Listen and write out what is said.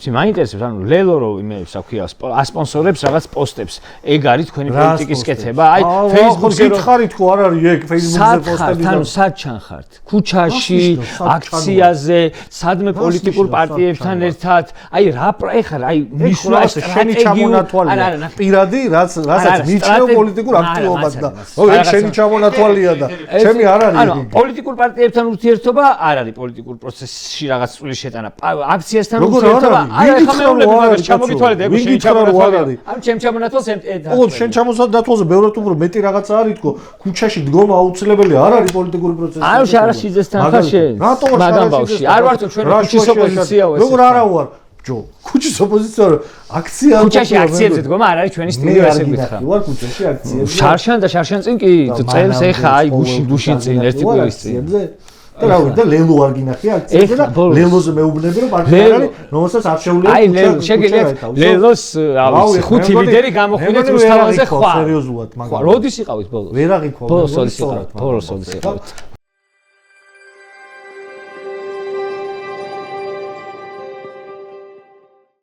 ვიცი, მაინტერესებს, ანუ ლელო რო იმეებს აქვია, ასპონსორებს რაღაც პოსტებს. ეგ არის თქვენი პოლიტიკის კეთება. აი, Facebook-ზე გითხარით ხო არ არის ეგ Facebook-ზე პოსტები? ანუ სად ჩანხართ? ქუჩაში, აქციაზე, სადმე პოლიტიკურ პარტიებთან ერთად. აი, რა ეხლა, აი, მისვლა შენი ჩამონათვალია. პირადი, რაც მიჩნევ პოლიტიკურ აქტივობას და ეგ შენი ჩამონათვალია და ჩემი არ არის. ანუ პოლიტიკურ პარტიებთან ურთიერთობა არ არის პოლიტიკურ პროცესში რაღაც წვლის შეტანა. აქციასთან ურთიერთობა არ არის. ხა მეუბნები მაგას ჩამოგითვალეთ ეგ შენი ჩამონათვალია. ამ ჩემ ჩამონათვალს ო, შენ ჩამონათვალზე ბევრად უფრო მეტი რაღაცა არის თქო. ქუჩაში დგომა აუცილებელია, არ არის პოლიტიკური პროცესი. ანუ შარაშიძესთან ხარ შენ? მაგამ ბავში. არ ვარ თუ ჩვენ ქუჩის ოპოზიციაო ეს. როგორ არა ვარ? ჯო, ქუჩის ოპოზიცია აქცია ქუჩაში აქციებზე დგომა არ არის ჩვენი სტუდიო ესე გითხრა. მე ვარ ქუჩაში აქციებზე. შარშან და შარშან წინ კი წელს ეხა აი გუშინ წინ ერთი კვირის წინ. და რა ვიცი და ლელო არ გინახი აქციაზე და ლელოზე მეუბნები რომ პარტია არ არის, რომელსაც არ შეუძლია აი შეგიძლიათ ლელოს ხუთი ლიდერი გამოხვიდეთ რუსთავაზე ხვალ. სერიოზულად მაგრამ. როდის იყავით ბოლოს? ვერ აღიქვა. ბოლოს ოდის იყავით.